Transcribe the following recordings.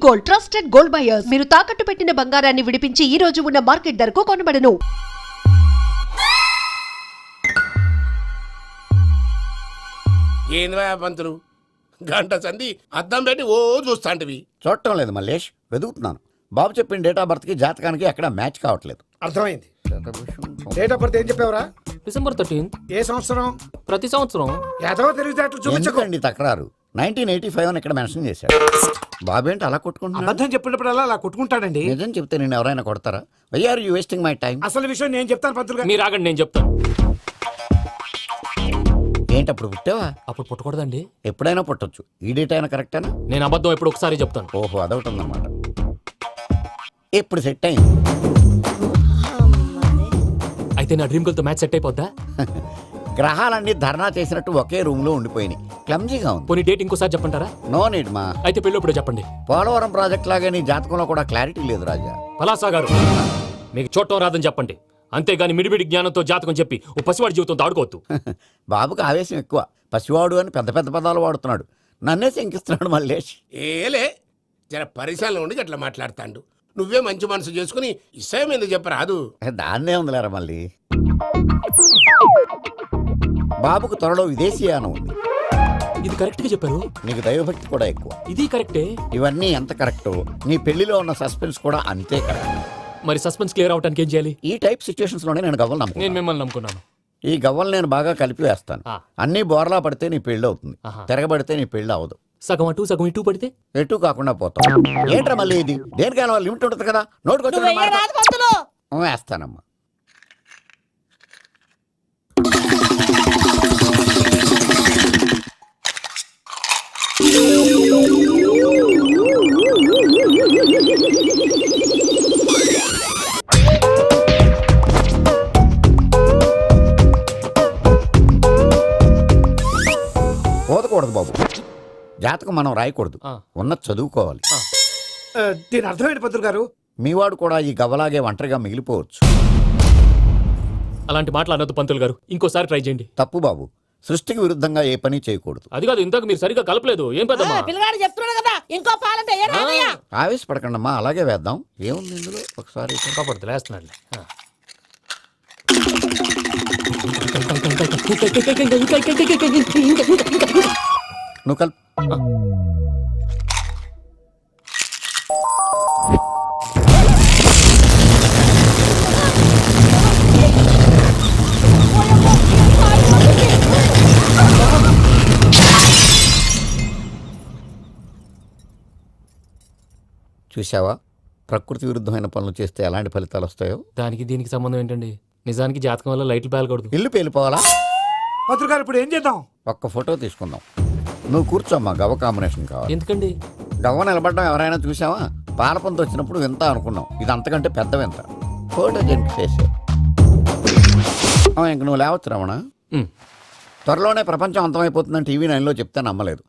Gold, trusted gold buyers. మీరు తాకట్టు పెట్టిన బంగారాన్ని విడిపించి ఈ రోజు ఉన్న మార్కెట్ ధరకు కొనబడను. ఏంది పంతులు గంట సంధి అద్దం పెట్టి ఓ చూస్తాంటివి. చూడటం లేదు మల్లేష్, వెతుకుతున్నాను. బాబు చెప్పిన డేట్ ఆఫ్ బర్త్ కి జాతకానికి ఎక్కడ మ్యాచ్ కావట్లేదు. అర్థమైంది. డేట్ ఆఫ్ బర్త్ ఏం చెప్పావురా? December 13th. ఏ సంవత్సరం? ప్రతి సంవత్సరం. ఏదో తెలివితేటలు చూపించకండి. ఎందుకండి తక్రారు? 1985 అని ఇక్కడ మెన్షన్ చేశాడు. బాబు ఏంటి అలా కొట్టుకుంటున్నాడు? అబద్ధం చెప్పినప్పుడల్లా అలా కొట్టుకుంటాడండి. నిజం చెప్తే నేను ఎవరైనా కొడతారా? Why are you wasting my time? అసలు విషయం నేను చెప్తాను పంతులు గారు. మీరు ఆగండి, నేను చెప్తాను. ఏంటి అప్పుడు పుట్టావా? అప్పుడు పుట్టకూడదండి. ఎప్పుడైనా పుట్టొచ్చు. ఈ డేట్ అయినా కరెక్టేనా? నేను అబద్ధం ఎప్పుడు ఒకసారి చెప్తాను. ఓహో, అదొకటి ఉందన్నమాట. ఇప్పుడు సెట్ అయింది. అయితే నా డ్రీమ్ గర్ల్ తో మ్యాచ్ సెట్ అయిపోద్దా? గ్రహాలన్నీ ధర్నా చేసినట్టు ఒకే రూమ్ లో ఉండిపోయినాయి. క్లమ్జీగా ఉంది. పోనీ డేట్ ఇంకోసారి చెప్పంటారా? నో నీడ్ మా. అయితే పెళ్ళప్పుడు చెప్పండి. పోలవరం ప్రాజెక్ట్ లాగే నీ జాతకంలో కూడా క్లారిటీ లేదు రాజా. పలాసా గారు, మీకు చూడటం రాదని చెప్పండి. అంతేగాని మిడిమిడి జ్ఞానంతో జాతకం చెప్పి ఓ పసివాడి జీవితంతో ఆడుకోవద్దు. బాబుకి ఆవేశం ఎక్కువ. పసివాడు అని పెద్ద పెద్ద పదాలు వాడుతున్నాడు. నన్నే శంకిస్తున్నాడు మల్లేష్. ఏలే జర పరిశీలన ఉండి అట్లా మాట్లాడతాండు. నువ్వే మంచి మనసు చేసుకుని ఇష్టం ఎందుకు చెప్పరాదు? దాన్నే ఉందిలేరా మళ్ళీ. బాబుకు త్వరలో విదేశీయానం ఉంది. ఇది కరెక్ట్ గా చెప్పారు. నీకు దైవభక్తి కూడా ఎక్కువ. ఇది కరెక్టే. ఇవన్నీ ఎంత కరెక్టో నీ పెళ్లిలో ఉన్న సస్పెన్స్ కూడా అంతే కరెక్ట్. మరి సస్పెన్స్ క్లియర్ అవడానికి ఏం చేయాలి? ఈ టైప్ సిచ్యువేషన్స్ లోనే నేను గవ్వలు నేను నమ్ముకున్నాను. మిమ్మల్ని నమ్ముకున్నాను. ఈ గవ్వలు నేను బాగా కలిపి వేస్తాను. అన్ని బోర్లా పడితే నీ పెళ్లి అవుతుంది. తిరగబడితే నీ పెళ్లి అవదు. సగం అటు సగం ఇటు పడితే ఎటు కాకుండా పోతాం. ఏంట్రా మళ్ళీ ఇది? దేనికైనా లిమిట్ ఉంటుంది కదా. నోటుకొచ్చి వేస్తానమ్మా. పోదకూడదు బాబు. జాతకం మనం రాయకూడదు, ఉన్నది చదువుకోవాలి. దీని అర్థమైంది పంతులు గారు. మీవాడు కూడా ఈ గవ్వలాగే ఒంటరిగా మిగిలిపోవచ్చు. అలాంటి మాటలు అనొద్దు పంతులు గారు. ఇంకోసారి ట్రై చేయండి. తప్పు బాబు. సృష్టికి విరుద్ధంగా ఏ పని చేయకూడదు. అది కాదు, ఇంతకు మీరు సరిగా కలపలేదు. ఏం పెద్దమ్మా? పిల్లగాడు చెప్తున్నాడు కదా, ఇంకో పాలంటే ఆవేశపడకండమ్మా, అలాగే వేద్దాం. ఏముంది ఇందులో? ఒకసారి కాపాడుతు లేస్తున్నాడు. నువ్వు కల్. చూసావా, ప్రకృతి విరుద్ధమైన పనులు చేస్తే ఎలాంటి ఫలితాలు వస్తాయో. దానికి దీనికి సంబంధం ఏంటండి? నిజానికి జాతకం వల్ల లైట్లు పేలకూడదు. ఇల్లు పేలిపోవాలా? పంతులు గారు ఇప్పుడు ఏం చేద్దాం? ఒక్క ఫోటో తీసుకుందాం. నువ్వు కూర్చోమ్మా, గవ్వ కాంబినేషన్ కావాలి. ఎందుకండి? గవ్వ నిలబడడం ఎవరైనా చూసావా? పాలపంత వచ్చినప్పుడు వింత అనుకున్నాం, ఇది అంతకంటే పెద్ద వింత. ఫోటో జంక్ చేసే ఇంక నువ్వు లేవచ్చు రమణ. త్వరలోనే ప్రపంచం అంతమైపోతుందని టీవీ 9లో చెప్తే నమ్మలేదు.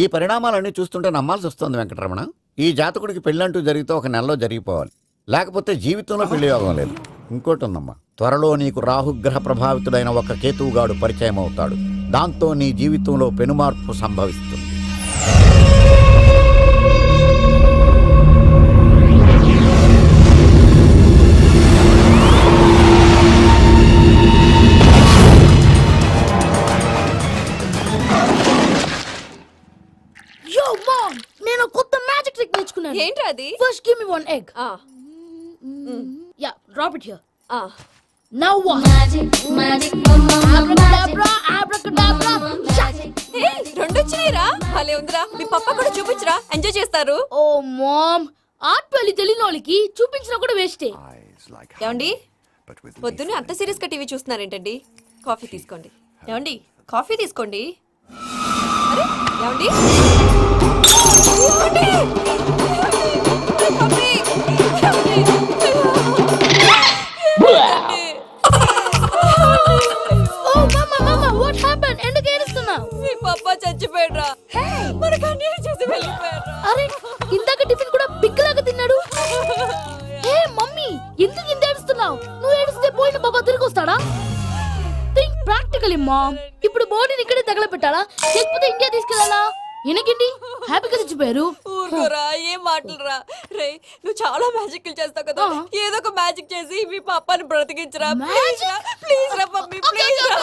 ఈ పరిణామాలన్నీ చూస్తుంటే నమ్మాల్సి వస్తుంది వెంకటరమణ. ఈ జాతకుడికి పెళ్ళంటూ జరిగితే ఒక నెలలో జరిగిపోవాలి, లేకపోతే జీవితంలో పెళ్లి యోగం లేదు. ఇంకోటి ఉందమ్మా, త్వరలో నీకు రాహుగ్రహ ప్రభావితుడైన ఒక కేతువుగాడు పరిచయం అవుతాడు. దాంతో నీ జీవితంలో పెనుమార్పు సంభవిస్తుంది. నేను కొత్త మ్యాజిక్ ట్రిక్ నేర్చుకున్నాను. ఏంట్రా అది? First give me one egg. Yeah, drop it here. Now what? Magic అబ్రాకడాబ్రా అబ్రాకడాబ్రా. ఏయ్, రెండు వచ్చినాయిరా. భలే ఉందిరా. మీ పప్ప కూడా చూపించరా, ఎంజాయ్ చేస్తారు. ఓ మామ్, ఆర్ట్ వెళ్ళి తెలియని వాళ్ళకి చూపించినా కూడా వేస్టే. ఏమండి, పొద్దున్నే అంత సీరియస్ గా టీవీ చూస్తున్నారేంటండి? కాఫీ తీసుకోండి. ఏమండి, కాఫీ తీసుకోండి. అరే ఏమండి, మీ పప్ప చచ్చిపోయాడ్రా. మనకు అన్యాయం చేసి వెళ్ళిపోయాడ్రా. అరే, ఇందాక టిఫిన్ కూడా పిక్కలాగా తిన్నాడు. హే మమ్మీ, ఎందుకు ఇంత ఏడుస్తున్నావు? నువ్వు ఏడిస్తే పోయిన బాబా తిరిగి వస్తాడా? Think practically ma'am. ఇప్పుడు బాడీని ఇక్కడే తగలబెట్టాలా, లేకపోతే ఇండియా తీసుకెళ్ళాలా? ఎనకండి హ్యాపీగా చచ్చిపోయారు. ఊరుకోరా, ఏం మాటలురా. రే, నువ్వు చాలా మ్యాజిక్ చేస్తావు కదా, ఏదో ఒక మ్యాజిక్ చేసి మీ పాపాని బ్రతికించరా. ప్లీజ్ రా, ప్లీజ్ రా మమ్మీ, ప్లీజ్ రా.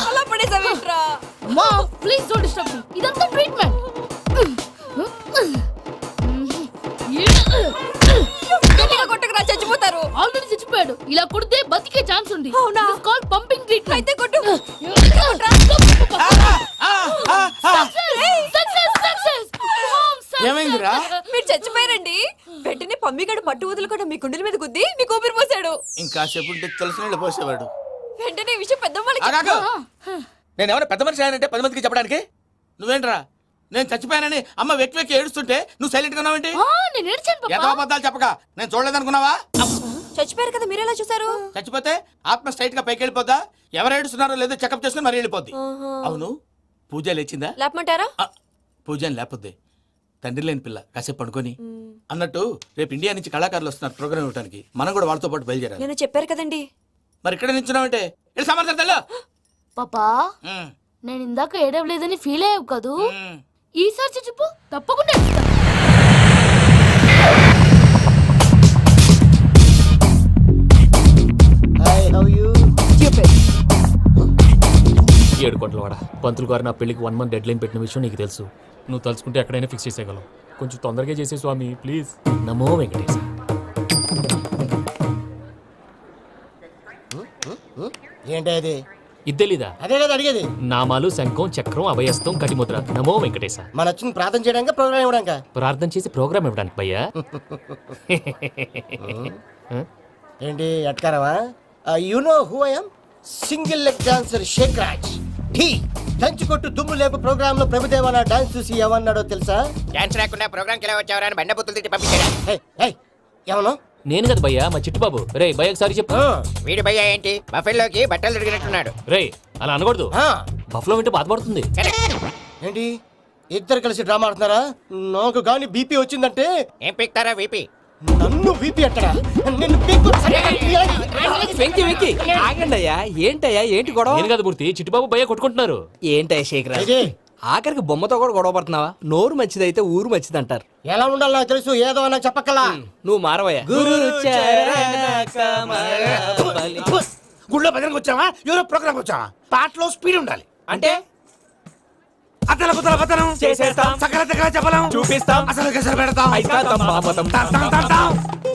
అలా పడేసావేంట్రా? మా ప్లీజ్ డోంట్ డిస్టర్బ్ మీ. ఇదంతా ట్రీట్మెంట్. గట్టిగా కొట్టకురా, చచ్చిపోతారు. ఆల్రెడీ చచ్చిపోయాడు. ఇలా కొడితే బతికే ఛాన్స్ ఉంది. అవునా? It's called pumping treatment. అయితే కొట్టు. ఏమైందిరా? మీరు చచ్చిపోయారండి. వెంటనే పమ్మిగాడు పట్టు వదులుకుండా మీ గుండెల మీద గుద్ది మీకు ఊపిరి పోసాడు. ఇంకా సేపు ఉంటే తెలిసిన వాళ్ళు పోసేవాడు. వెంటనే ఈ విషయం పెద్దవాళ్ళకి ఆగాగు. నేను ఎవరైనా పెద్ద మనిషి అయ్యానంటే 10 మందికి చెప్పడానికి? నువ్వేంట్రా నేను చచ్చిపోయానని అమ్మ వెక్కి వెక్కి ఏడుస్తుంటే నువ్వు సైలెంట్ గా ఉన్నావేంటి? నేను ఏడ్చాను పాపా. ఎంతో అబద్ధాలు చెప్పక నేను చూడలేదనుకున్నావా? చచ్చిపోయారు కదా, మీరెలా చూసారు? చచ్చిపోతే ఆత్మ స్ట్రైట్ గా పైకి వెళ్ళిపోద్దా? ఎవరు ఏడుస్తున్నారో లేదో చెకప్ చేసుకుని మరీ వెళ్ళిపోద్ది. అవును, పూజ లేచిందా? లేపమంటారా? పూజ లేకపోద్ది. తండ్రి లేని పిల్ల కాసేపు పడుకొని అన్నట్టు రేపు ఇండియా నుంచి కళాకారులు వస్తున్నారు ప్రోగ్రామ్ ఇవ్వడానికి. మనం కూడా వాళ్ళతో పాటు బయలుదేరాలి. నేను చెప్పారు కదండి. మరి ఇక్కడ నిల్చున్నావంటే వెళ్ళి సమర్థతలో. పాపా నేను ఇందాక ఏడవలేదని ఫీల్ అయ్యావు కదూ. ఈసారి చచ్చిపో, తప్పకుండా ఏడుస్తా. 7 కోట్ల వాడ పంతులు గారు నా పెళ్లికి 1 మంత్ డెడ్ లైన్ పెట్టిన విషయం నీకు తెలుసు. నువ్వు తలుచుకుంటే ఎక్కడైనా ఫిక్స్ చేసేయగలవు. కొంచెం తొందరగా చేసే స్వామి ప్లీజ్. నమో వెంకటేశ. ఏంటి అది? ఇది తెలీదా? అదే కదా అడిగేది. నామాలు శంఖం చక్రం అభయస్తం కటిముద్ర. నమో వెంకటేశ. మన వచ్చింది ప్రార్థన చేయడానికి, ప్రోగ్రామ్ ఇవ్వడానికా? ప్రార్థన చేసి ప్రోగ్రామ్ ఇవ్వడానికి భయ్యా. ఏంటి ఎట్కారవా? You know who I am? Single leg dancer shake Raj. దంచుకొట్టు దుమ్ము లేపు ప్రోగ్రామ్ లో ప్రభుదేవ నా డాన్స్ చూసి ఏమన్నాడో తెలుసా? డాన్స్ రాకుండా ప్రోగ్రామ్కి ఎలా వచ్చావరా అని బండ బుద్ధులు తిట్టి పంపించారా? ఏమను? నేను కదా భయ్యా, మా చిట్టుబాబు. రే భయ్య ఒకసారి చెప్పు. వీడి భయ్య ఏంటి బఫెల్లోకి బట్టలు తిరిగినట్టున్నాడు. రే అలా అనకూడదు. బఫ్లో వింటే బాధపడుతుంది. ఏంటి ఇద్దరు కలిసి డ్రామా ఆడుతున్నారా? నాకు గాని బీపీ వచ్చిందంటే ఏం పీక్తారా వీపీ? నన్ను బీపీ అట్టడా? నిన్ను పీక్కు. వెంకి వెంకి ఆగండి అయ్యా. ఏంటయ్యా ఏంటి గొడవ? నేను కదా మూర్తి, చిట్టుబాబు భయ్య కొట్టుకుంటున్నారు. ఏంటయ్యా శేఖరా, ఆఖరికి బొమ్మతో కూడా గొడవ పడుతున్నావా? నోరు మంచిదైతే ఊరు మంచిది అంటారు. ఎలా ఉండాలో నాకు తెలుసు, ఏదో నాకు చెప్పక్కలా. నువ్వు మారవయ్యా. గుళ్ళో భజనకు వచ్చావా? ఎవరో ప్రోగ్రామ్ వచ్చావా? పాటలో స్పీడ్ ఉండాలి. అంటే అతల కుతల పతనం చేసేస్తాం, సకల దగ్గర చెప్పలేం, చూపిస్తాం, అసలు గసలు పెడతాం. అయితాం, పాపతం.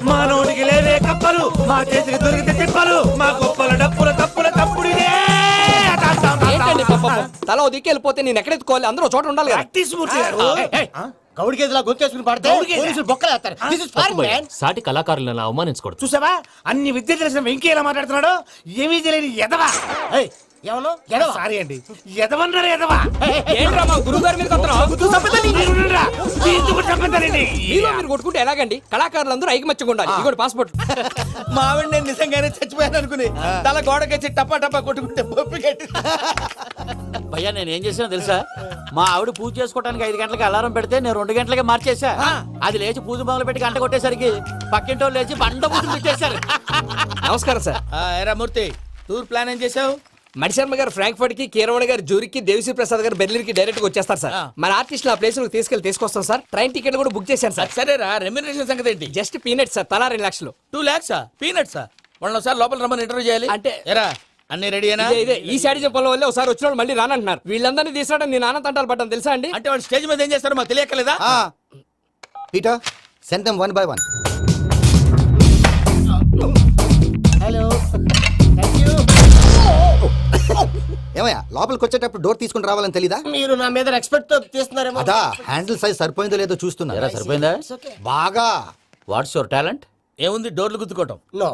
మా నోటికి లేవే కప్పలు, మా చేతికి దొరికితే తిప్పలు, మా గొప్పల డప్పుల తప్పుల తప్పుడిదే. ఏంటండి పాపం? తల ఓ దిక్కు వెళ్ళిపోతే నేను ఎక్కడ ఎత్తుకోవాలి? అందరూ ఒక చోట ఉండాలి కదా. ప్రాక్టీస్ మూర్తి గారు. గౌడి గేదెలా గొంతేసుకుని పాడితే పోలీసులు బొక్కలు వేస్తారు. This is foreign, man. సాటి కళాకారులను అలా అవమానించకూడదు. చూసావా అన్ని విద్య తెలిసిన వెంకీ ఎలా మాట్లాడుతున్నాడు? ఏమీ తెలియని ఎదవా. ఏమను? సారీ అండి, ఎదవన్నారు ఎదవా. ఏంట్రా మా గురువు గారి మీద కొడుతున్నావు? మీరుండురా. ఎందుకు చంపుతారండి? మీలో మీరు కొట్టుకుంటే ఎలాగండి? కళాకారులందరూ ఐకమత్యంగా ఉండాలి. ఇదిగోటి పాస్పోర్ట్. మా ఆవిడ నేను నిజంగానే చచ్చిపోయాను అనుకుని తల గోడకొచ్చి టపా టపా కొట్టుకుంటే బొప్పి కట్టి. భయ్యా నేను ఏం చేసినా తెలుసా? మా ఆవిడ పూజ చేసుకోవడానికి 5 గంటలకి అలారం పెడితే నేను 2 గంటలకి మార్చేసా. అది లేచి పూజ మొదలు పెట్టి గంట కొట్టేసరికి పక్కింటో లేచి బండ పూజ పెట్టేశారు. నమస్కారం సార్. ఏరా మూర్తి, టూర్ ప్లాన్ ఏం చేసావు? మణిశర్మ గారు ఫ్రాంక్ఫర్ట్ కి, కీరవాణి గారు జూరికి, దేవిశ్రీ ప్రసాద్ గారు బెర్లిన్ కి డైరెక్ట్ గా వచ్చేస్తారు సార్. మన ఆర్టిస్ట్ ఆ ప్లేస్ తీసుకొస్తాం సార్. ట్రైన్ టికెట్ కూడా బుక్ చేశాను సార్. సరేరా, రెమ్యూనరేషన్ సంగతి ఏంటి? జస్ట్ పీనట్స్ సార్, తలా 2 లక్షలు. 2 lakhs పీనట్సా? వాళ్ళని ఒకసారి లోపల రమ్మని ఇంటర్వ్యూ చేయాలి. అంటే ఎరా అన్ని రెడీ అయినా? ఇదే ఈ శాడీ చెప్పడం వల్ల ఒకసారి వచ్చిన వాళ్ళు మళ్ళీ రానంటున్నారు. వీళ్ళందరినీ తీసుకురావడం నేను ఆనంద తంటాలు పడ్డాను తెలుసా అండి? అంటే వాళ్ళు స్టేజ్ మీద ఏం చేస్తారో మాకు తెలియక్కలేదా? Peter send them 1 by 1. Hello, thank you. ఏమయ్యా లోపలికి వచ్చేటప్పుడు డోర్ తీసుకుని రావాలని తెలీదా? మీరు నా మీద ఎక్స్పెక్ట్ తో తీస్తున్నారేమో. అదా హ్యాండిల్ సైజ్ సరిపోయిందో లేదో చూస్తున్నా. ఎరా సరిపోయిందా? బాగా. What's your talent? ఏముంది డోర్లు గుద్దుకోవటం. No,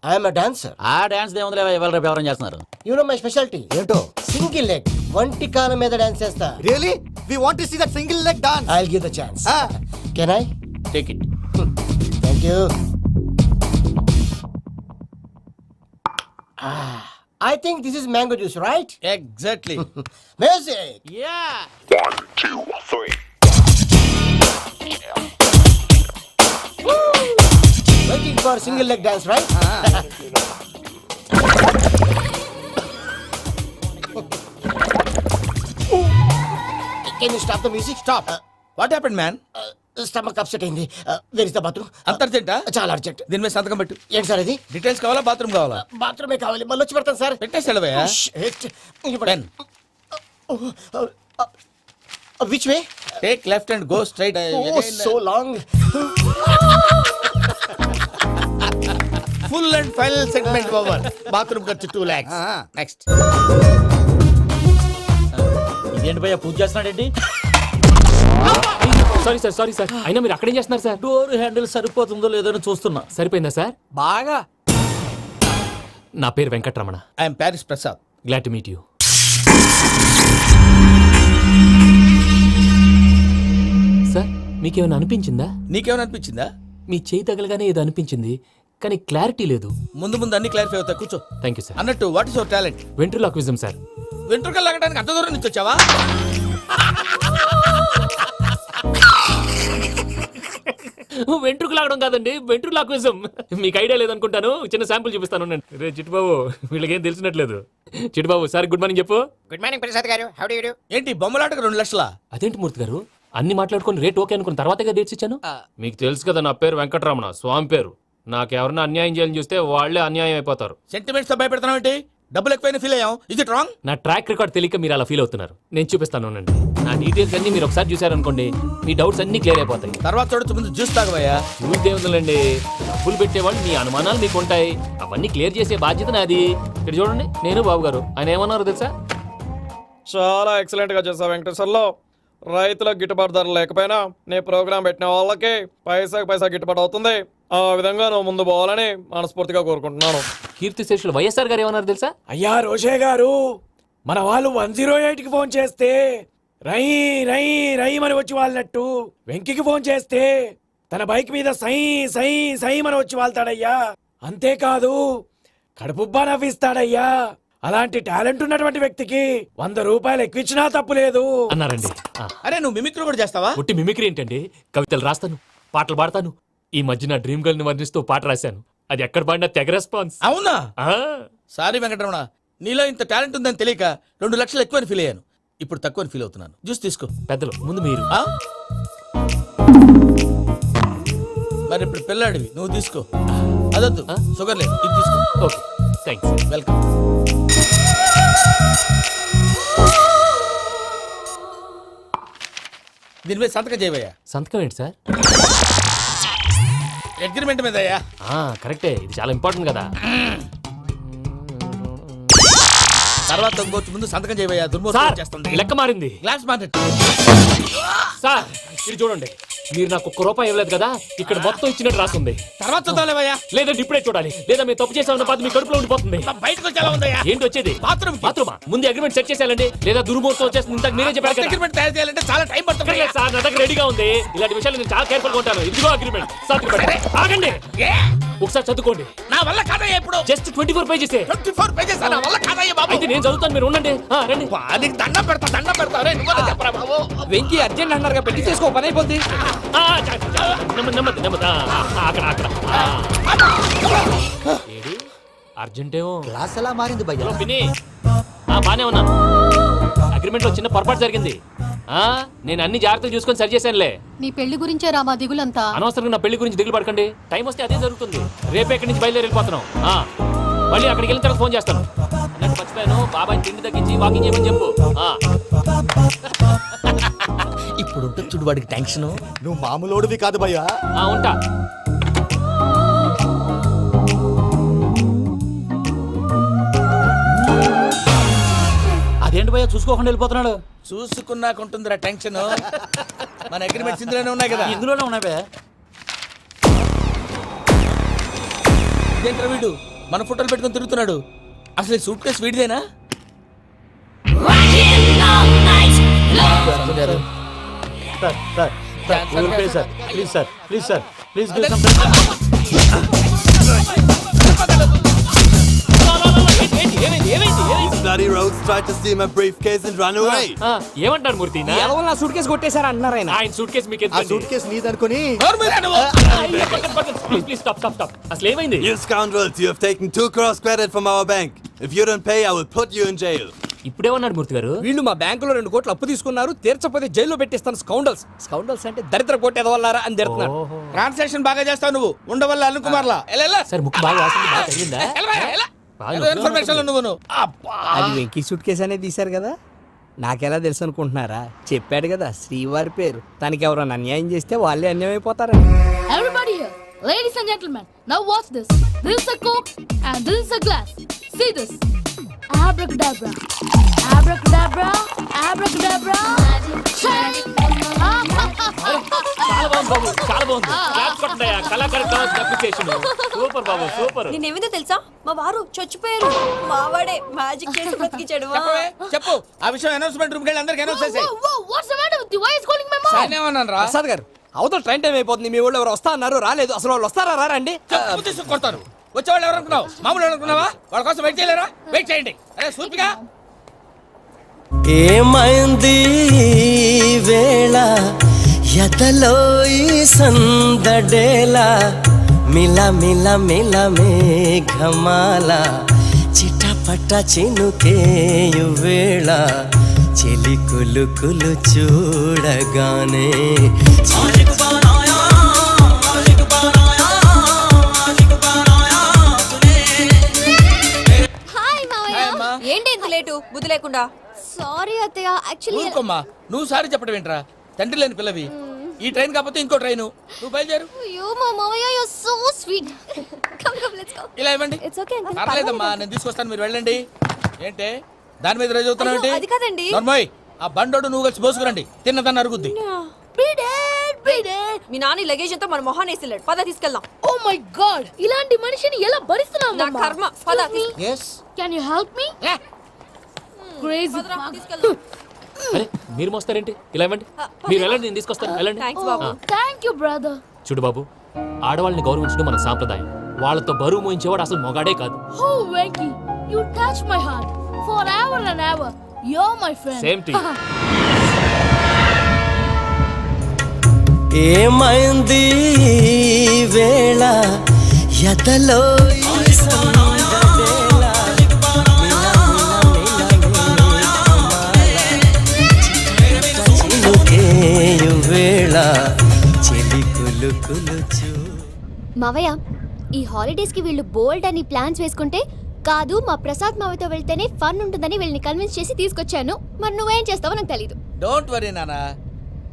I'm a dancer. ఆ డాన్స్ దేవుందిలే, ఇవాళ రేపు ఎవరైనా చేస్తున్నారు. యు నో మై స్పెషాలిటీ ఏంటో? సింగిల్ లెగ్, వంటి కాలం మీద డాన్స్ చేస్తా. Really we want to see that single leg dance. I will give the chance. Can I? Take it. Thank you. I think this is mango juice, right? Exactly. Music. Yeah. 1, 2, 3. Waiting for single leg dance, right? Can you stop the music stop what happened man? Stomach upset అయింది. Where is the bathroom? అంత అర్జెంటా? చాలా urgent. దీని మీద సంతకం పెట్టు. ఏంటి sir ఇది? డీటెయిల్స్ కావాలా బాత్రూమ్ కావాలా? బాత్రూమే కావాలి, మళ్ళీ వచ్చి పెడతాను సార్. పెట్టేసి వెళ్ళవయ్యా. Pen which way? Take left and go straight. So long. Full and final segment over. Bathroom ఖర్చు 2 lakhs. నెక్స్ట్. ఇదేంటి భయ్యా పూజ చేస్తున్నాడేంటి? సారీ సార్ అయినా మీరు అక్కడేం చేస్తున్నారు సార్? డోర్ హ్యాండిల్ సరిపోతుందో లేదో అని చూస్తున్నా. సరిపోయిందా సార్? బాగా. నా పేరు Venkataramana. I'm Paris Prasad. Glad to meet you. Sir మీకేమైనా అనిపించిందా? నీకేమైనా అనిపించిందా? మీ చేయి తగలగానే ఏదో అనిపించింది కానీ క్లారిటీ లేదు. ముందు ముందు అన్ని క్లారిఫై అవుతాయి, కూర్చో. Thank you sir. అన్నట్టు what is your talent? Ventriloquism sir. వెంట్రుకలు లాగడానికి అంత దూరం నుంచి వచ్చావా? వెంట్రుకు లాగడం కాదండి, వెంట్రులాక్విజం. మీకు ఐడియా లేదనుకుంటాను, చిన్న శాంపుల్ చూపిస్తాను. రే చిట్టుబాబు, వీళ్ళకేం తెలిసినట్లేదు. చిట్టుబాబు సార్ గుడ్ మార్నింగ్ చెప్పు. Good morning Prasad garu. How do you do? ఏంటి బొమ్మలాటకు 2 లక్షలా? అదేంటి మూర్తి గారు, అన్ని మాట్లాడుకొని రేట్ ఓకే అనుకున్న తర్వాతగా డేట్స్ ఇచ్చాను. మీకు తెలుసు కదా నా పేరు వెంకటరమణ, స్వామి పేరు. నాకెవరన్నా అన్యాయం చేయాలని చూస్తే వాళ్ళే అన్యాయం అయిపోతారు. సెంటిమెంట్స్ తో భయపెడతావు ఏంటి? డబ్బులు ఎక్కువైనా ఫీల్ అయ్యాం. Is it wrong? నా ట్రాక్ రికార్డ్ తెలియక మీరు అలా ఫీల్ అవుతున్నారు. నేను చూపిస్తాను ఉండండి. నా డీటెయిల్స్ అన్ని మీరు ఒకసారి చూసారనుకోండి, మీ డౌట్స్ అన్ని క్లియర్ అయిపోతాయి. తర్వాత చూడొచ్చు, ముందు జ్యూస్ తాగవయ్యా. చూస్తే ఉందండి, డబ్బులు పెట్టేవాళ్ళు మీ అనుమానాలు మీకు ఉంటాయి, అవన్నీ క్లియర్ చేసే బాధ్యత నాది. ఇక్కడ చూడండి, నేను బాబు గారు. ఆయన ఏమన్నారు తెలుసా? చాలా ఎక్సలెంట్ గా చేసావు వెంకటేశ్వర్లో. రైతులకు గిట్టుబాటు ధర లేకపోయినా నీ ప్రోగ్రాం పెట్టిన వాళ్ళకి పైసాకి పైసా గిట్టుబాటు అవుతుంది. ఆ విధంగా నువ్వు ముందు పోవాలని మనస్ఫూర్తిగా కోరుకుంటున్నాను. కీర్తి శేషులు వైఎస్ఆర్ గారు ఏమన్నారు తెలుసా? అయ్యా రోషే గారు, మన వాళ్ళు 108కి ఫోన్ చేస్తే రై రై రై అని వచ్చి వాళ్ళనట్టు, వెంకికి ఫోన్ చేస్తే తన బైక్ మీద సై సై సై అని వచ్చి వాళ్తాడయ్యా. అంతేకాదు కడుపుబ్బా నవ్విస్తాడయ్యా. అలాంటి టాలెంట్ ఉన్నటువంటి వ్యక్తికి 100 రూపాయలు ఎక్కువచ్చినా తప్పు లేదు అన్నారండి. అరే నువ్వు మిమిక్రీ కూడా చేస్తావా? పుట్టి మిమిక్రీ ఏంటండి, కవితలు రాస్తాను, పాటలు పాడతాను. ఈ మధ్య నా డ్రీమ్ గర్ల్ ని వర్ణిస్తూ పాట రాశాను, అది ఎక్కడ పాడినా తెగ రెస్పాన్స్. అవునా? సారీ వెంకటరమణ, నీలో ఇంత టాలెంట్ ఉందని తెలియక 2 లక్షలు ఎక్కువని ఫీల్ అయ్యాను. ఇప్పుడు తక్కువని ఫీల్ అవుతున్నాను. జ్యూస్ తీసుకో. పెద్దలు ముందు మీరు. మరి ఇప్పుడు పిల్లాడివి, నువ్వు తీసుకో. అదొద్దు, షుగర్ లేదు, ఇది తీసుకో. Okay thanks. వెల్కమ్. దీని మీద సంతకం చేయవయ్యా. సంతకం ఏంటి సార్? అగ్రిమెంట్ మీద అయ్యా. కరెక్టే, ఇది చాలా ఇంపార్టెంట్ కదా. తర్వాత ఇంకొచ్చి ముందు సంతకం చేయవయ్యా. దుర్మోహం చేస్తుంది. లెక్క మారింది. Glass market. సార్ ఇది చూడండి, మీరు నాకు 1 రూపాయి ఇవ్వలేదు కదా, ఇక్కడ మొత్తం ఇచ్చినట్టు రాస్తుంది. తర్వాత చూద్దాంలేవయ్యా. లేదంటే ఇప్పుడే చూడాలి, లేదా మీరు తప్పు చేసామన్న బాధ మీ కడుపులో ఉండిపోతుంది. బయటకు వచ్చేలా ఉందయ్యా. ఏంటి వచ్చేది? బాత్రూమా? ముందు అగ్రిమెంట్ సెట్ చేసేయాలండి, లేదా దుర్మూర్తం వచ్చేస్తుంది. ఇంతకు మీరే చెప్పారు కదా. అగ్రిమెంట్ తయారు చేయాలంటే చాలా టైం పడుతుంది సార్. నా దగ్గర రెడీగా ఉంది. ఇలాంటి విషయాలు నేను చాలా కేర్ఫుల్ గా ఉంటాను. ఇదిగో అగ్రిమెంట్. ఆగండి, ఒకసారి చదువుకోండి. నా వల్ల కాదయ్యా. ఇప్పుడు జస్ట్ 24 పేజెస్. 24 పేజెస్ నా వల్ల కాదయ్యా బాబు. అయితే నేను చదువుతాను, మీరు ఉండండి. రండి. నీకు దండం పెడతా. రే నువ్వు చెప్పరా బాబు. వెంకీ అర్జెంట్ అన్నారుగా, పెట్టి చేసుకో, పని అయిపోద్ది. నెమ్మది. అక్కడ ఏడి అర్జెంటేమో. క్లాస్ ఎలా మారింది భయ్యా? పిన్ని బానే ఉన్నాను. అగ్రిమెంట్ లో చిన్న పొరపాటు జరిగింది. నేను అన్ని జాగ్రత్తలు చూసుకొని సరి చేశానులే. నీ పెళ్లి గురించే రామా దిగులంతా. అనవసరంగా నా పెళ్లి గురించి దిగులు పడకండి. టైం వస్తే అదే జరుగుతుంది. రేపే ఇక్కడి నుంచి బయలుదేరి వెళ్ళిపోతున్నాం. మళ్ళీ అక్కడికి వెళ్ళిన తర్వాత ఫోన్ చేస్తాను. అన్నట్టు మర్చిపోయాను, బాబాయ్ తిండి తగ్గించి వాకింగ్ చేయమని చెప్పు. ఇప్పుడు ఉంటుంది చూడు వాడికి టెన్షన్. నువ్వు మామూలోడివి కాదు భయ్యా. ఉంటా. అదేంటి భయ్యా చూసుకోకుండా వెళ్ళిపోతున్నాడు? చూసుకున్నాకుంటుందిరా టెన్షన్. మన అగ్రిమెంట్స్ ఇందులోనే ఉన్నాయి కదా. ఇందులోనే ఉన్నాయి భయ్యా. ఇదేంట్రా వీడు మన ఫోటోలు పెట్టుకొని తిరుగుతున్నాడు? అసలు సూట్ కేసు వీడిదేనా? ఏమంటారు మూర్తి? నా సూట్ కేసు కొట్టేశారు అంటున్నారు ఆయన. ఆయన సూట్ కేసు మీకు సూట్ కేసు నీదనుకుని. Please stop. అసలు ఏమైంది? You scoundrels, you have taken 2 crores credit from our bank. If you don't pay, I will put you in jail. ఇప్పుడేమన్నాడు మూర్తి గారు? వీళ్ళు మా బ్యాంకులో 2 కోట్లు అప్పు తీసుకున్నారు, తీర్చకపోతే జైల్లో పెట్టిస్తాను. స్కౌండల్స్ స్కౌండల్స్ అంటే దరిద్ర కొట్టేదవల్లారా అని తిడుతున్నారు. ట్రాన్సాక్షన్ బాగా చేస్తావు నువ్వు, ఉండవల్ల అరుణ్ కుమార్లా. సార్ ముక్కు బాగా వాసింది, బాగా తగిలిందా? బాగా నొప్పిగా ఇన్ఫర్మేషన్ ఉన్నట్టుంది. నువ్వు అది వెంకీ సూట్ కేసు అనేది తీశారు కదా, నాకెలా తెలుసు అనుకుంటున్నారా? చెప్పాడు కదా శ్రీవారి పేరు. తనకి ఎవరైనా అన్యాయం చేస్తే వాళ్ళే అన్యాయం అయిపోతారని. Everybody here, ladies and gentlemen, now watch this. This is a Coke and this is a glass. See this. Abracadabra. Abracadabra. Abracadabra. Shine. చాలా బాగుంది బాబు, చాలా బాగుంది. క్లాప్స్ కొట్టండి, కళాకారు అప్రిసియేషన్. సూపర్ బాబు, సూపర్. నేనేమిందో తెలుసా, మా వారు చచ్చిపోయారు, మావాడే మ్యాజిక్ చేసి బ్రతికించాడు. చెప్పు ఆ విషయం అనౌన్స్మెంట్ రూమ్ కి వెళ్ళి అందరికి అనౌన్స్ చేసేయ్. Whoa, what's the matter with you? Why is calling my mom? నేనేమన్నాను రా? ప్రసాద్ గారు, అవతల ట్రైన్ టైం అయిపోతుంది. మీ వాళ్ళు ఎవరు వస్తా అన్నారు, రాలేదు. అసలు వాళ్ళు వస్తారా రారా అండి? చెప్పు తీసుకు కొడతారు. వచ్చేవాళ్ళు ఎవరు అనుకున్నావు? మామూలు అనుకున్నావా? వాళ్ళ కోసం వెయిట్ చేయలేరా? వెయిట్ చేయండి. అరే సూపిగా ఏమైంది వేళ ఎదలో ఈ సందడేల మిల మిల మిల మేఘమాల చిటపట చినుకేయు వేళ చెలి కులు కులు చూడగానే హాయ్ మావయ్య. ఏంటి ఇంత లేటు, బుద్ధి లేకుండా? సారీ అత్తయ్య, యాక్చువల్లీ ఊరుకోమ్మా, నువ్వు సారి చెప్పడం ఏంట్రా? తండ్రి లేని పిల్లవి. ఈ ట్రైన్ కాకపోతే ఇంకో ట్రైన్, నువ్వు బయలుదేరు. అయ్యో మా మావయ్య, you're so sweet. Come, let's go. ఇలా ఇవ్వండి. It's okay, uncle. పర్లేదమ్మా, నేను తీసుకొస్తాను, మీరు వెళ్ళండి. ఏంటే దాని మీద రోజు అవుతున్నావు అయ్యో, అది కాదండి. నర్మోయ్, ఆ బండోడు నువ్వు కలిసి పోసుకురండి, తిన్నదాన్ని అరుగుద్ది. Beat it. మీ నాన్న లగేజ్ అంతా మన మొహాన్ని వేసిల్లాడు. పద తీసుకెళ్దాం. Oh my god, ఇలాంటి మనిషిని ఎలా భరిస్తున్నావు? నా కర్మ. పద Can you help me? Crazy. తీసుకెళ్దాం. అరే మీరు మోస్తారేంటి? ఇలా ఇవ్వండి, మీరు వెళ్ళండి, నేను తీసుకొస్తాను. వెళ్ళండి. Thanks Babu. Thank you, brother. చూడు బాబు, ఆడవాళ్ళని గౌరవించడం మన సాంప్రదాయం. వాళ్ళతో బరువు మోయించేవాడు అసలు మొగాడే కాదు. Oh, Venky, you touch my heart forever and ever. You're my friend. Same to you. ఏమైంది వేళ ఎదలో ఈ సందడేల చినుకేయు వేళ చెలి కులు కులు చూ. మావయ్య, ఈ హాలిడేస్ కి వీళ్ళు బోల్డ్ అని ప్లాన్స్ వేసుకుంటే కాదు, మా ప్రసాద్ మావయ్యతో వెళ్తేనే ఫన్ ఉంటుందని వీళ్ళని కన్విన్స్ చేసి తీసుకొచ్చాను. మరి నువ్వేం చేస్తావో నాకు తెలీదు. డోంట్ వరీ నానా,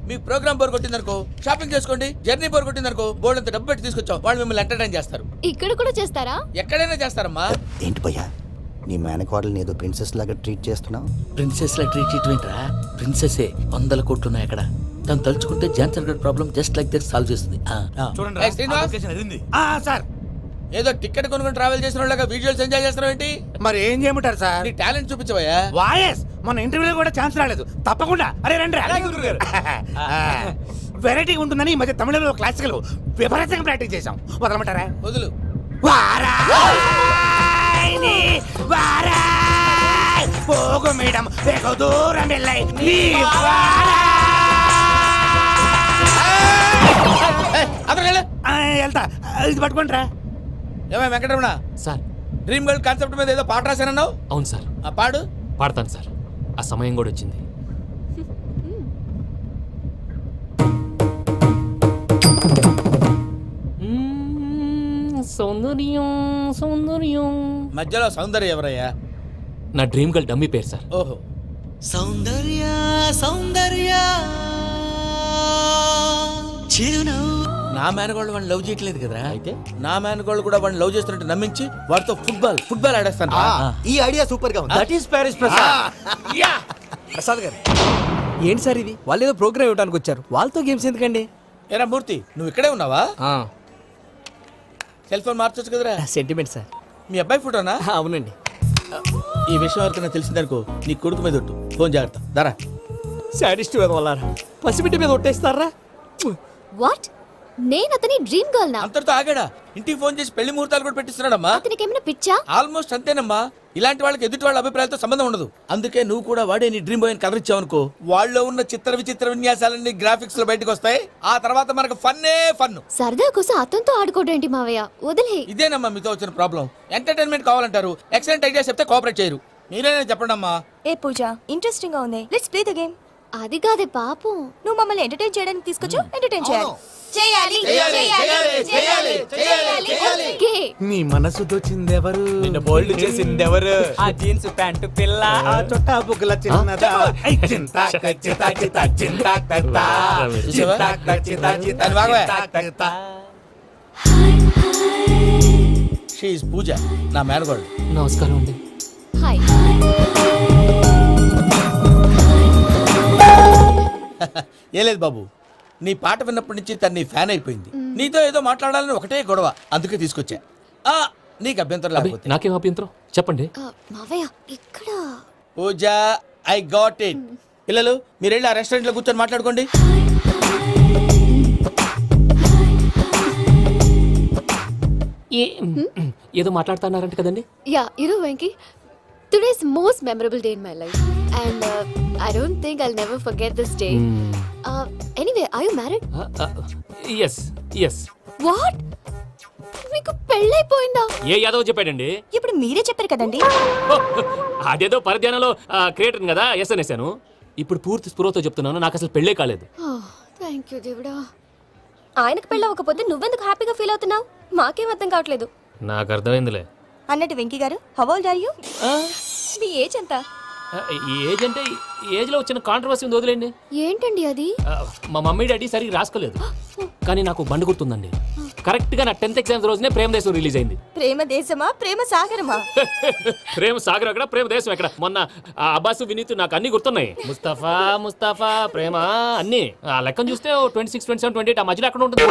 మీ ప్రోగ్రామ్ బోర్ కొట్టిందనుకో షాపింగ్ చేసుకోండి, జర్నీ బోర్ కొట్టిందనుకో బోర్డు అంత డబ్బు పెట్టి తీసుకొచ్చాం, వాళ్ళు మిమ్మల్ని ఎంటర్టైన్ చేస్తారు. ఇక్కడ కూడా చేస్తారా? ఎక్కడైనా చేస్తారమ్మా. ఏంటి భయ్యా, నీ మేనకోడల్ని ఏదో ప్రిన్సెస్ లాగా ట్రీట్ చేస్తున్నావు? ప్రిన్సెస్ లా ట్రీట్ చేయటమేంట్రా? ప్రిన్సెసే 100 కోట్లు ఉన్నాయి అక్కడ. తను తలుచుకుంటే జాన్సన్ గడ్ problem just like that solve చేస్తుంది. చూడండి సార్, ఏదో టికెట్ కొనుక్కొని ట్రావెల్ చేసిన వాళ్ళగా విజువల్స్ ఎంజాయ్ చేస్తున్నావు ఏంటి? మరి ఏం చేయమంటారు సార్? నీ టాలెంట్ చూపించవయ్యా. వాయస్ మన ఇంటర్వ్యూలో కూడా ఛాన్స్ రాలేదు. తప్పకుండా అరే రండి వెరైటీ ఉంటుందని ఈ మధ్య తమిళంలో క్లాసికల్ విపరీతంగా ప్రాక్టీస్ చేశాం. వదలమంటారా? వదులు. వారాయని వారాయ్ పోగు మేడం వెగు దూరం వెళ్ళాయి నీ వెళ్తా, ఇది పట్టుకుంటారా? ఏమై Venkataramana sir, dream girl concept మీద ఏదో పాట రాశానన్నావు? అవును సార్. ఆ పాడు. పాడతాను సార్, ఆ సమయం కూడా వచ్చింది. సౌందర్యం సౌందర్యం. మధ్యలో సౌందర్య ఎవరయ్యా? నా డ్రీమ్ గర్ల్ డమ్మీ పేరు సార్. ఓహో. సౌందర్య సౌందర్య చిరునవ్వు. నా మేనగోళ్ళు వాడిని లవ్ చేయట్లేదు కదరా? అయితే నా మేనగోళ్ళు కూడా వాడిని లవ్ చేస్తున్నట్టు నమ్మించి వాడితో ఫుట్బాల్ ఆడేస్తాను. ఈ ఐడియా సూపర్ గా ఉంది. That is Paris Prasad. Prasad గారు, ఏంటి సార్ ఇది? వాళ్ళు ఏదో ప్రోగ్రామ్ ఇవ్వడానికి వచ్చారు, వాళ్ళతో గేమ్స్ ఎందుకండి? ఏరా మూర్తి, నువ్వు ఇక్కడే ఉన్నావా? సెల్ ఫోన్ మార్చొచ్చు కదరా? Sentiment sir. మీ అబ్బాయి ఫోటోనా? అవునండి. ఈ విషయం ఎవరికైనా తెలిసిందనుకో నీ కొడుకు మీద ఒట్టు. ఫోన్ జాగ్రత్త. దరా సాడిస్ట్ వాళ్ళారా, పసిబిడ్డ మీద ఒట్టేస్తారా? వాట్? నేను అతని డ్రీమ్ గర్ల్ నా? అంతటితో ఆగాడా? ఇంటికి ఫోన్ చేసి పెళ్లి ముహూర్తాలు కూడా పెట్టిస్తున్నాడమ్మా. అతనికి ఏమైనా పిచ్చా? ఆల్మోస్ట్ అంతేనమ్మా. ఇలాంటి వాళ్ళకి ఎదుటి వాళ్ళ అభిప్రాయాలతో సంబంధం ఉండదు. అందుకే నువ్వు కూడా వాడే నీ డ్రీమ్ బాయ్ కవర్ ఇచ్చావు అనుకో, వాళ్ళలో ఉన్న చిత్ర విచిత్ర విన్యాసాలన్నీ గ్రాఫిక్స్ లో బయటకు వస్తాయి. ఆ తర్వాత మనకు ఫన్నే ఫన్. సరదా కోసం అతనితో ఆడుకోవడం ఏంటి మావయ్య? వదిలే. ఇదేనమ్మా మీతో వచ్చిన ప్రాబ్లం. ఎంటర్టైన్మెంట్ కావాలంటారు, ఎక్సలెంట్ ఐడియా చెప్తే కోఆపరేట్ చేయరు. మీరేనే చెప్పండి అమ్మా. ఏ పూజ ఇంట్రెస్టింగ్ గా ఉంది, లెట్స్ ప్లే ద గేమ్. అది కాదే పాపం. నువ్వు మమ్మల్ని ఎంటర్టైన్ చేయడానికి తీసుకొచ్చు, ఎంటర్టైన్ చేయాలి. ఓకే. నీ మనసు దోచిందెవరు, నిన్ను బోల్డ్ చేసిందెవరు? ఆ జీన్స్ ప్యాంటు పిల్ల, ఆ చొట్టా బుగ్గల చిన్నదా. ఐ చింతా కచ్చితా చితా చింతా కత్తా. చూసావా? అది బాగోయ్. షీ ఇస్ పూజ, నా మేనగోడు. నమస్కారం అండి. హాయ్. ఏ లేదు బాబు, నీ పాట విన్నప్పటి నుంచి తను నీ ఫ్యాన్ అయిపోయింది. నీతో ఏదో మాట్లాడాలని ఒకటే గొడవ, అందుకే తీసుకొచ్చా. ఆ, నీకు అభ్యంతరం అబ్బే, లేకపోతే. నాకేం అభ్యంతరం చెప్పండి. మావయ్య ఇక్కడ. పూజ, ఐ గాట్ ఇట్. పిల్లలు మీరు వెళ్ళి ఆ రెస్టారెంట్ లో కూర్చొని మాట్లాడుకోండి. ఏదో మాట్లాడుతున్నారంట కదండి. Yeah, Venky, today's most memorable day in my life and I don't think I'll never forget this day. Anyway, are you married? Yes yes. What? మీకు పెళ్ళైపోయిందా? ఏ యాదవ్ చెప్పాడండి? ఇప్పుడు మీరే చెప్పారు కదండి. అదేదో పరధ్యానంలో క్రియేటర్ కదా ఎస్ అనేసాను. ఇప్పుడు పూర్తి స్పృహతో చెప్తున్నాను, నాకు అసలు పెళ్ళే కాలేదు. థ్యాంక్ యూ దేవుడా. ఆయనకు పెళ్ళి అవ్వకపోతే నువ్వెందుకు హ్యాపీగా ఫీల్ అవుతున్నావు? మాకేం అర్థం కావట్లేదు. నాకు అర్థమైందిలే. అన్నట్టు Venky garu, how old are you? మీ ఏజ్ ఎంత? ఈ ఏజ్ అంటే ఏజ్ లో వచ్చిన కాంట్రవర్సీ ఉంది, వదిలేండి. ఏంటండి అది? మా మమ్మీ డాడీ సరిగ్గా రాసుకోలేదు, కానీ నాకు బండి గుర్తుందండి. కరెక్ట్ గా నా 10th ఎగ్జామ్స్ రోజునే ప్రేమ దేశం రిలీజ్ అయింది. ప్రేమ దేశమా, ప్రేమ సాగరమా? ప్రేమ సాగర్ అక్కడ, ప్రేమ దేశం ఎక్కడ? మొన్న అబ్బాసు వినీత్ నాకు అన్ని గుర్తున్నాయి. ముస్తఫా ముస్తఫా ప్రేమ అన్ని ఆ లెక్కను చూస్తే 26, 27, 28 ఆ మధ్యలో అక్కడ ఉంటుంది.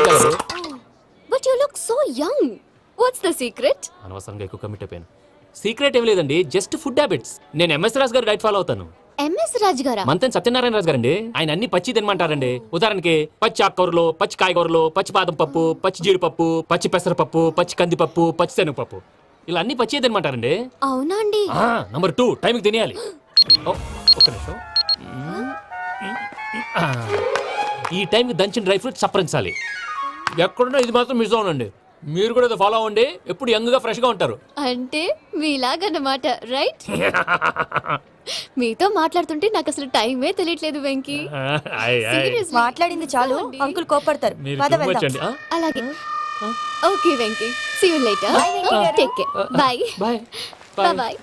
But you look so young. What's the secret? అనవసరంగా ఎక్కువ కమిట్ అయిపోయాను. సీక్రెట్ ఏం లేదండి, జస్ట్ ఫుడ్ హ్యాబిట్స్. నేను ఎంఎస్ రాజు గారు డైట్ ఫాలో అవుతాను. ఎంఎస్ రాజ్ గారా? మంతెన్ సత్యనారాయణ రాజు గారండి. ఆయన అన్ని పచ్చి తినమంటారండి. ఉదాహరణకి పచ్చి ఆకుకూరలు, పచ్చి కాయగూరలు, పచ్చి బాదం పప్పు, పచ్చి జీడిపప్పు, పచ్చి పెసరపప్పు, పచ్చి కందిపప్పు, పచ్చి శనగపప్పు, ఇలా అన్ని పచ్చి తినమంటారండి. అవునా అండి? నంబర్ 2, టైంకి తినేయాలి. ఒక్క నిమిషం. ఈ టైంకి దంచిన డ్రై ఫ్రూట్స్ సప్పరించాలి. ఎక్కడున్నా ఇది మాత్రం మిస్ అవునండి. మీరు కూడా ఫాలో అవ్వండి, ఎప్పుడు యంగ్ గా ఫ్రెష్ గా ఉంటారు. అంటే మీలాగన్నమాట, రైట్? మీతో మాట్లాడుతుంటే నాకు అసలు టైమే తెలియట్లేదు వెంకీ. Seriously. మాట్లాడింది చాలు, అంకుల్ కోపడతారు. మీరు పద too much వెళ్దాం. అండి. అలాగే. Okay Venky, see you later. Bye, Venky garu. Take care. Bye. Bye bye.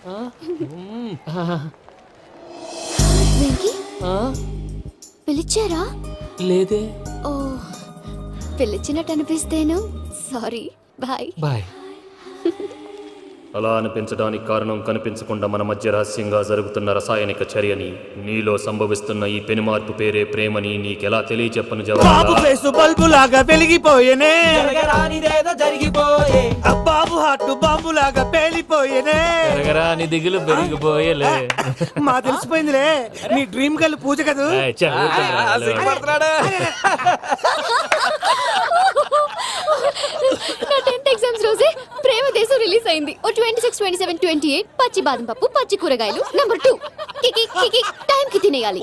Venky, పిలిచారా? లేదే. ఓ, పిలిచినట్టు అనిపిస్తేను సారీ. బాయ్. బాయ్. అలా అనిపించడానికి కారణం కనిపించకుండా మన మధ్య రహస్యంగా జరుగుతున్న రసాయనిక చర్యని, నీలో సంభవిస్తున్న ఈ పెనుమార్పు పేరే ప్రేమని నీకెలా తెలియచెప్పను బాబు జవాబు. ఫేసు బల్బు లాగా వెలిగిపోయేనే, జరగరానిదేదో జరిగిపోయే. ఆ బాబు హార్ట్ బాంబు లాగా పేలిపోయేనే. పెరగరాని దిగులు పెరిగిపోయేలే. మా తెలిసిపోయిందిలే, నీ డ్రీమ్ గర్ల్ పూజ కదూ. ఏయ్, చల్, ఊరుకోరా, సిగ్గుపడుతున్నాడు. నా 10th ఎగ్జామ్స్ రోజే ప్రేమ దేశం రిలీజ్ అయింది. ఓ 26, 27, 28 పచ్చి బాదం పప్పు, పచ్చి కూరగాయలు. నంబర్ 2, కికి కికి టైం కి తినేయాలి.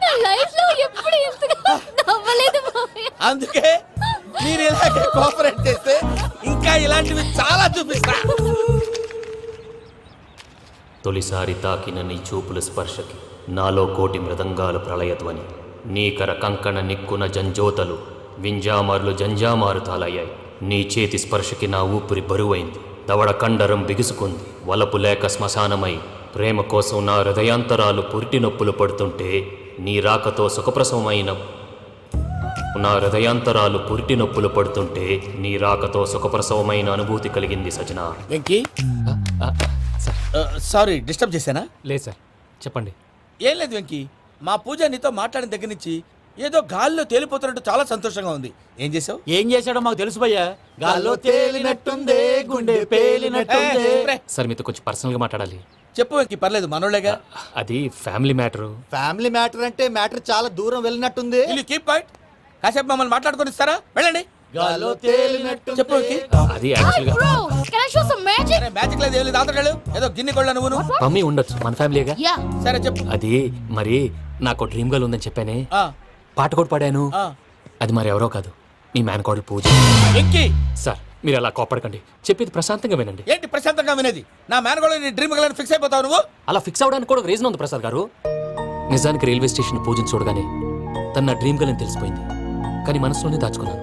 నా లైఫ్ లో ఎప్పుడు ఇంతగా నవ్వలేదు మామయ్య. అందుకే మీరు ఇలాగే కోఆపరేట్ చేస్తే ఇంకా ఇలాంటివి చాలా చూపిస్తా. తొలిసారి తాకిన నీ చూపుల స్పర్శకి నాలో కోటి మృదంగాలు ప్రళయధ్వని. నీకర కంకణ నిక్కున జంజోతలు వింజామారులు జంజామారు తాలయ్యాయి. నీ చేతి స్పర్శకి నా ఊపిరి బరువైంది. దవడ కండరం బిగుసుకుంది. వలపు లేక శ్మశానమై ప్రేమ కోసం నా హృదయాంతరాలు పురిటి నొప్పులు పడుతుంటే నీ రాకతో సుఖప్రసవమైన నా హృదయాంతరాలు పురిటి నొప్పులు పడుతుంటే నీ రాకతో సుఖప్రసవమైన అనుభూతి కలిగింది సజనా. వెంకీ, సారీ డిస్టర్బ్ చేశానా? లేదు సార్, చెప్పండి. ఏం లేదు వెంకీ, మా పూజ నీతో మాట్లాడిన దగ్గర నుంచి ఏదో గాల్లో తేలిపోతున్నట్టు చాలా సంతోషంగా ఉంది. ఏం చేసావు? ఏం చేశాడో మాకు తెలుసు భయ్యా. గాల్లో తేలినట్టుందే, గుండె పేలినట్టుందే. సార్ మీతో కొంచెం పర్సనల్గా మాట్లాడాలి. చెప్పు వెంకీ, పర్లేదు మనోళ్ళేగా. అది ఫ్యామిలీ మ్యాటరు. ఫ్యామిలీ మ్యాటర్ అంటే మ్యాటర్ చాలా దూరం వెళ్ళినట్టుంది. Keep point. కాసేపు మమ్మల్ని మాట్లాడుకొని ఇస్తారా? వెళ్ళండి. గాల్లో తేలినట్టు చెప్పు వెంకీ. అది యాక్చువల్గా Bro, can I show some magic? Magic లేదు, ఏం లేదు, ఆతడాలు ఏదో గిన్నె కొళ్ళ నువ్వు. మమ్మీ ఉండొచ్చు, మన ఫ్యామిలీగా. Yeah. సరే చెప్పు. అది మరి నాకు డ్రీమ్ గర్ల్ ఉందని చెప్పానే, ఆ, పాట కూడా పాడాను. ఆ. అది మరి ఎవరో కాదు, మీ మేనకోడలు పూజ. వెంకీ, సార్ మీరు అలా కోపడకండి, చెప్పేది ప్రశాంతంగా వినండి. ఏంటి ప్రశాంతంగా వినేది? నా మేనగోళ్ళు నీ డ్రీమ్ గలని ఫిక్స్ అయిపోతావు నువ్వు. అలా ఫిక్స్ అవడానికి కూడా ఒక రీజన్ ఉంది ప్రసాద్ గారు. నిజానికి రైల్వే స్టేషన్ పూజను చూడగానే తన నా డ్రీమ్ గలని తెలిసిపోయింది, కానీ మనసులోనే దాచుకున్నాను.